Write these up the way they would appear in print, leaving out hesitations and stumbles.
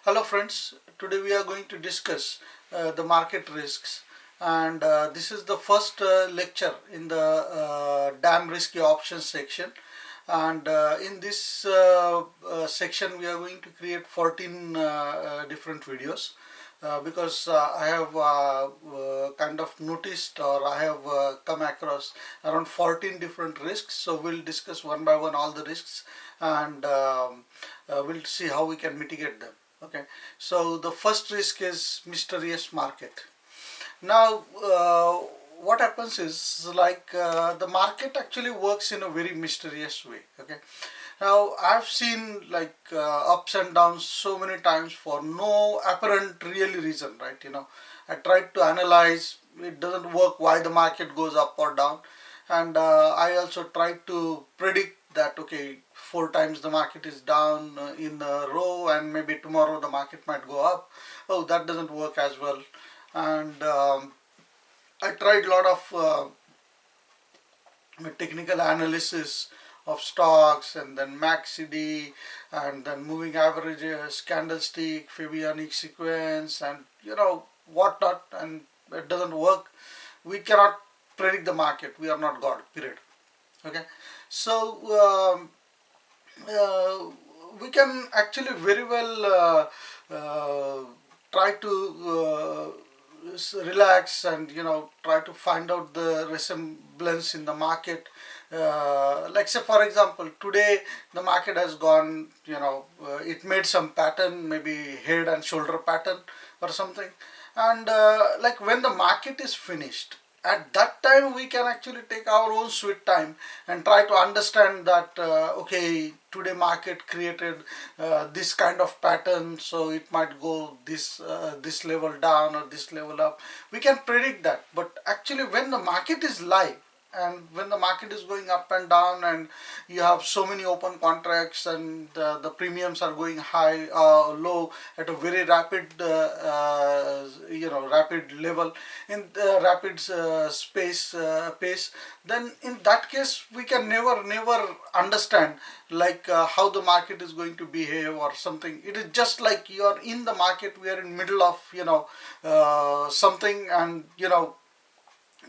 Hello friends, today we are going to discuss the market risks, and this is the first lecture in the damn risky options section. And in this section we are going to create 14 different videos because I have kind of noticed, or I have come across around 14 different risks. So we'll discuss one by one all the risks, and we'll see how we can mitigate them. Okay, so the first risk is mysterious market. Now, what happens is, like, the market actually works in a very mysterious way. Okay, now I've seen, like, ups and downs so many times for no apparent really reason, right? I tried to analyze, it doesn't work why the market goes up or down, and I also tried to predict that, okay, four times the market is down in a row, and maybe tomorrow the market might go up. Oh, that doesn't work as well. And I tried a lot of technical analysis of stocks, and then MACD, and then moving averages, candlestick, Fibonacci sequence, and whatnot, and it doesn't work. We cannot predict the market. We are not God. Period. Okay, so we can actually very well try to relax, and try to find out the resemblance in the market. Like, say for example, today the market has gone, it made some pattern, maybe head and shoulder pattern or something. And like, when the market is finished, at that time we can actually take our own sweet time and try to understand that, okay, today market created this kind of pattern, so it might go this level down or this level up. We can predict that. But actually, when the market is live, and when the market is going up and down, and you have so many open contracts, and the premiums are going high, low, at a very rapid rapid level, in the rapid pace, then in that case we can never understand, like, how the market is going to behave or something. It is just like you are in the market, we are in middle of something, and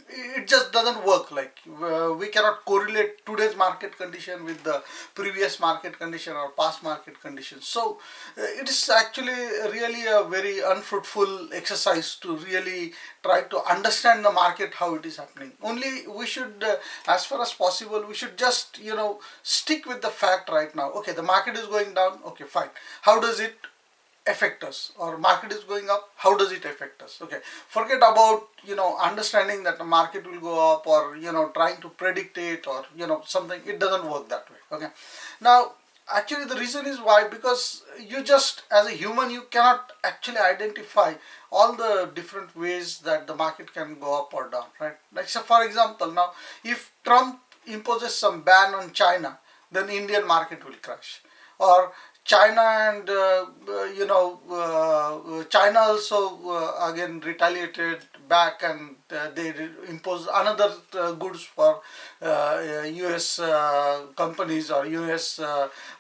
it just doesn't work. Like, we cannot correlate today's market condition with the previous market condition or past market conditions. So it is actually really a very unfruitful exercise to really try to understand the market, how it is happening. Only we should, as far as possible, we should just stick with the fact right now. Okay, the market is going down. Okay, fine. How does it affect us? Or market is going up, how does it affect us? Okay, forget about understanding that the market will go up, or trying to predict it, or something. It doesn't work that way. Okay, now actually the reason is why, because you just, as a human, you cannot actually identify all the different ways that the market can go up or down, right? Like, so for example, now if Trump imposes some ban on China, then Indian market will crash. Or China and China also again retaliated back, and they imposed another goods for US companies or US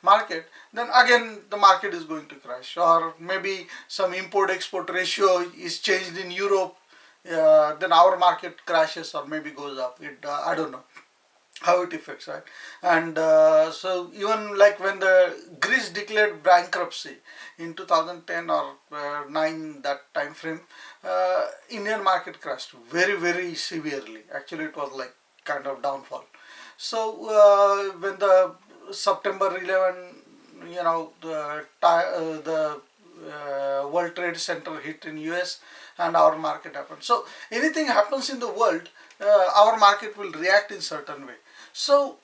market. Then again the market is going to crash. Or maybe some import export ratio is changed in Europe, then our market crashes or maybe goes up. I don't know how it affects, right? And so even like when the Greece declared bankruptcy in 2010 or 9, that time frame, Indian market crashed very severely. Actually, it was like kind of downfall. So when the September 11, the World Trade Center hit in US, and our market happened. So anything happens in the world, our market will react in certain way. So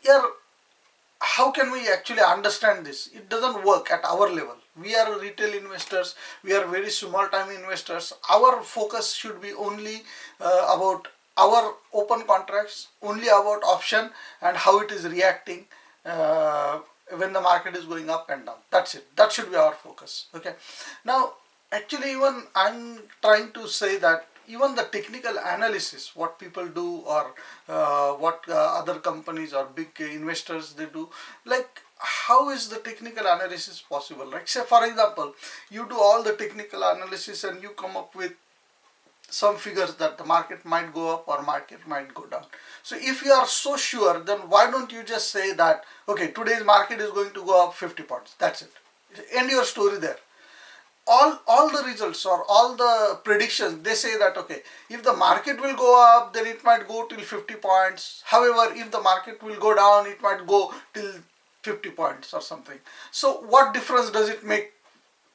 here, how can we actually understand this? It doesn't work at our level. We are retail investors, we are very small time investors. Our focus should be only about our open contracts, only about option, and how it is reacting when the market is going up and down. That's it. That should be our focus. Okay, now actually, even I'm trying to say that even the technical analysis, what people do, or what other companies or big investors they do, like, how is the technical analysis possible? Like say for example, you do all the technical analysis and you come up with some figures that the market might go up or market might go down. So if you are so sure, then why don't you just say that, okay, today's market is going to go up 50 points. That's it. End your story there. All the results or all the predictions, they say that, okay, if the market will go up, then it might go till 50 points. However, if the market will go down, it might go till 50 points or something. So what difference does it make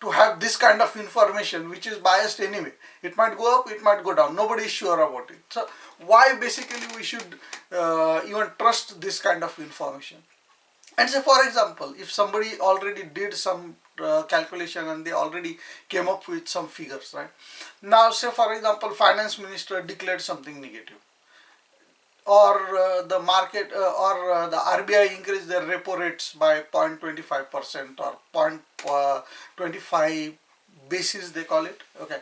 to have this kind of information which is biased anyway? It might go up, it might go down, nobody is sure about it. So why basically we should even trust this kind of information? And say for example, if somebody already did some calculation and they already came up with some figures, right? Now say for example, finance minister declared something negative, or the market or the RBI increased their repo rates by 0.25% or 0.25 basis, they call it, okay,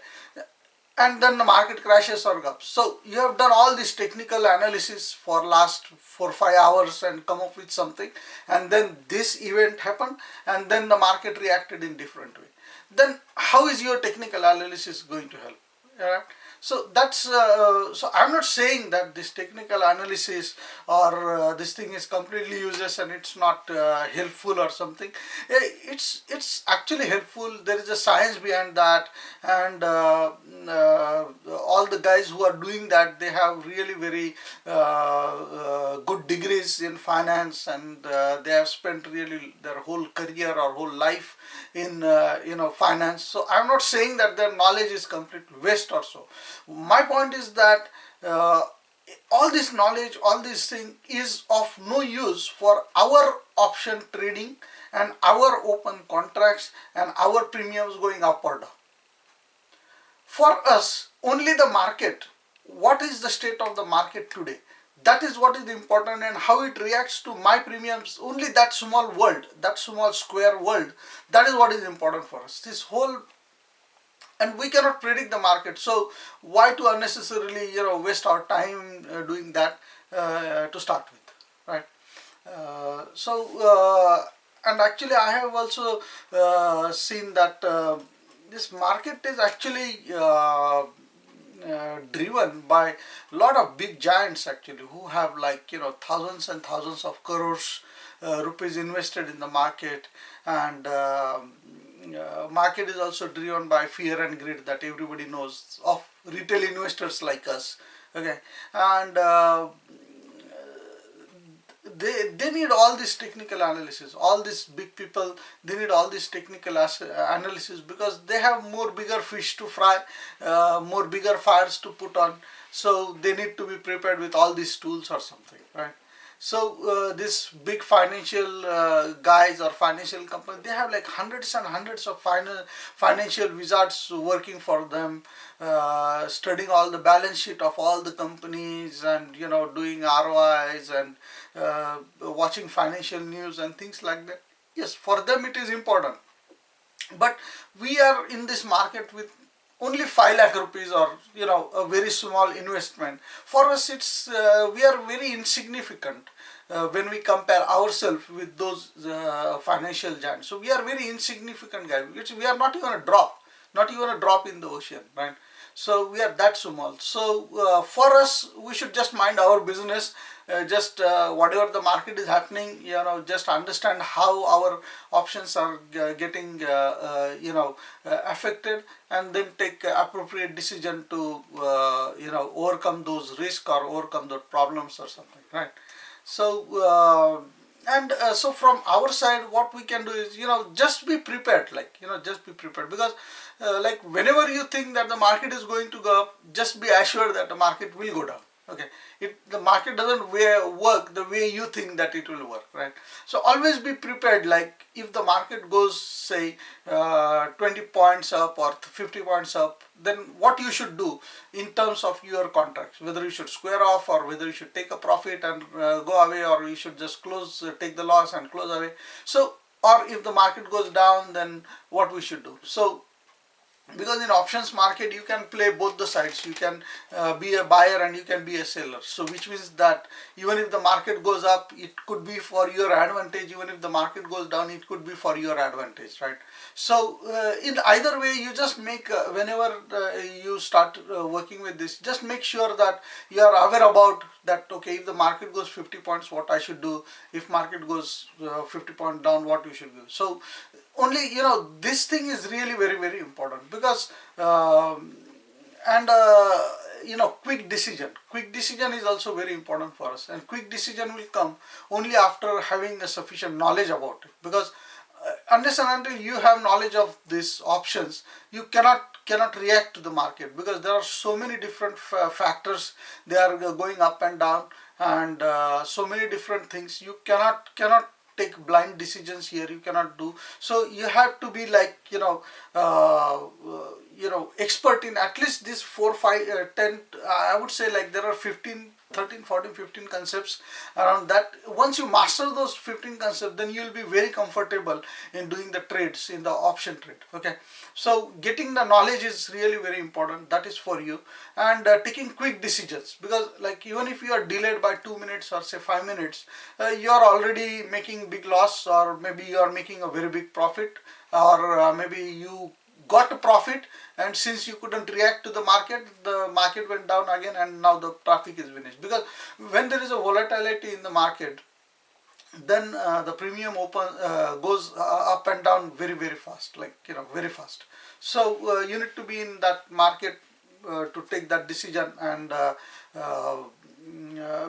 and then the market crashes or goes. So you have done all this technical analysis for last 4-5 hours and come up with something, and then this event happened and then the market reacted in different way. Then how is your technical analysis going to help? Yeah. So that's so I'm not saying that this technical analysis or this thing is completely useless and it's not helpful or something. It's actually helpful. There is a science behind that, and all the guys who are doing that, they have really very good degrees in finance, and they have spent really their whole career or whole life in finance. So I'm not saying that their knowledge is complete waste or so. My point is that all this knowledge, all this thing is of no use for our option trading and our open contracts and our premiums going up or down. For us, only the market, what is the state of the market today? That is what is important, and how it reacts to my premiums, only that small world, that small square world, that is what is important for us. This whole, and we cannot predict the market, so why to unnecessarily waste our time doing that to start with, right? And actually I have also seen that this market is actually driven by a lot of big giants actually, who have like thousands and thousands of crores rupees invested in the market, and market is also driven by fear and greed that everybody knows of retail investors like us, okay, and they need all this technical analysis. All these big people, they need all this technical analysis because they have more bigger fish to fry, more bigger fires to put on. So they need to be prepared with all these tools or something, right? So this big financial guys or financial companies, they have like hundreds and hundreds of financial wizards working for them, studying all the balance sheet of all the companies, and doing ROIs and watching financial news and things like that. Yes, for them it is important, but we are in this market with only 5 lakh rupees, or a very small investment. For us, it's we are very insignificant when we compare ourselves with those financial giants. So we are very insignificant guys. We are not even a drop, not even a drop in the ocean, right? So we are that small. So for us, we should just mind our business, just whatever the market is happening, just understand how our options are getting affected, and then take appropriate decision to overcome those risks or overcome those problems or something, right? So so from our side, what we can do is just be prepared, like just be prepared, because like whenever you think that the market is going to go up, just be assured that the market will go down. Okay, the market doesn't work the way you think that it will work, right? So always be prepared. Like if the market goes say 20 points up or 50 points up, then what you should do in terms of your contracts, whether you should square off or whether you should take a profit and go away, or you should just take the loss and close away. So, or if the market goes down, then what we should do. So because in options market you can play both the sides. You can be a buyer and you can be a seller. So which means that even if the market goes up, it could be for your advantage. Even if the market goes down, it could be for your advantage, right? So in either way, you just make whenever you start working with this, just make sure that you are aware about that. Okay, if the market goes 50 points, what I should do. If market goes 50 point down, what you should do. So only, this thing is really very very important, because and quick decision is also very important for us, and quick decision will come only after having a sufficient knowledge about it. Because unless and until you have knowledge of these options, you cannot react to the market, because there are so many different factors. They are going up and down, and so many different things. You cannot take blind decisions here. You cannot do. So you have to be like, expert in at least this 4 5 10, I would say, like there are 15 13 14 15 concepts around that. Once you master those 15 concepts, then you will be very comfortable in doing the trades in the option trade. Okay, so getting the knowledge is really very important. That is for you. And taking quick decisions, because like even if you are delayed by 2 minutes or say 5 minutes, you are already making big loss, or maybe you are making a very big profit, or maybe you got a profit, and since you couldn't react to the market went down again, and now the traffic is finished. Because when there is a volatility in the market, then the premium goes up and down very very fast, like very fast. So you need to be in that market to take that decision. And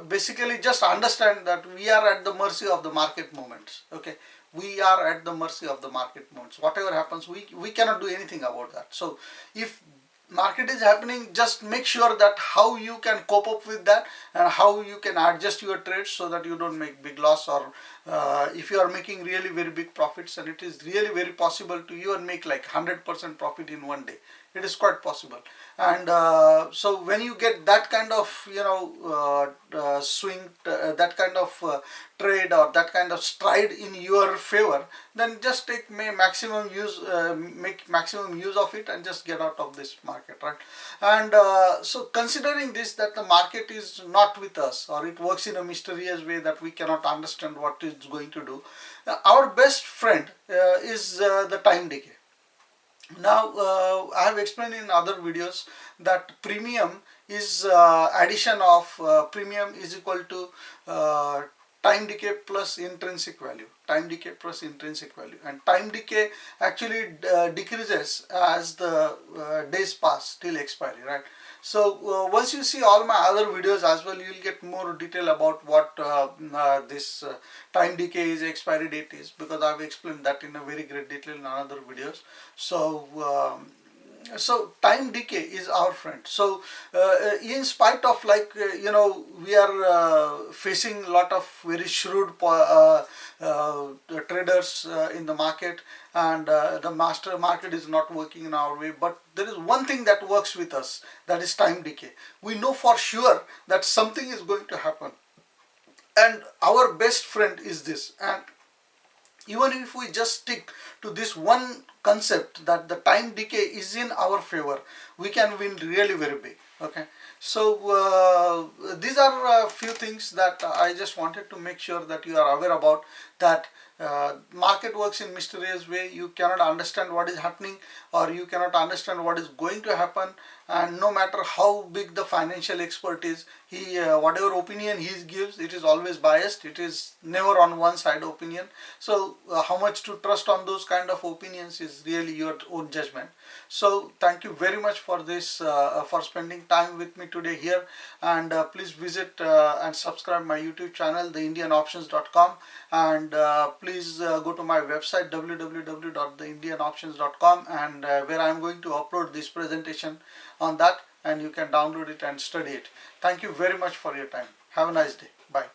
basically just understand that we are at the mercy of the market movements. Okay, we are at the mercy of the market movements. Whatever happens, we cannot do anything about that. So if market is happening, just make sure that how you can cope up with that, and how you can adjust your trades so that you don't make big loss. Or if you are making really very big profits, and it is really very possible to even make like 100% profit in one day. It is quite possible. And so when you get that kind of swing, that kind of trade, or that kind of stride in your favor, then just make maximum use of it, and just get out of this market, right? And so considering this, that the market is not with us, or it works in a mysterious way that we cannot understand what it's going to do, our best friend is the time decay. Now I have explained in other videos that premium is addition of premium is equal to time decay plus intrinsic value. Time decay plus intrinsic value. And time decay actually decreases as the days pass till expiry, right? So once you see all my other videos as well, you will get more detail about what this time decay is, expiry date is, because I have explained that in a very great detail in other videos. So so time decay is our friend. So in spite of, like we are facing a lot of very shrewd traders in the market, and the master market is not working in our way, but there is one thing that works with us, that is time decay. We know for sure that something is going to happen, and our best friend is this. And even if we just stick to this one concept, that the time decay is in our favor, we can win really very big. Okay, so these are a few things that I just wanted to make sure that you are aware about, that market works in mysterious way. You cannot understand what is happening, or you cannot understand what is going to happen. And no matter how big the financial expert is, he whatever opinion he gives, it is always biased. It is never on one side opinion. So how much to trust on those kind of opinions is really your own judgment. So thank you very much for this, for spending time with me today here. And please visit and subscribe my YouTube channel, TheIndianOptions.com, and please go to my website www.TheIndianOptions.com, and where I am going to upload this presentation on that, and you can download it and study it. Thank you very much for your time. Have a nice day. Bye.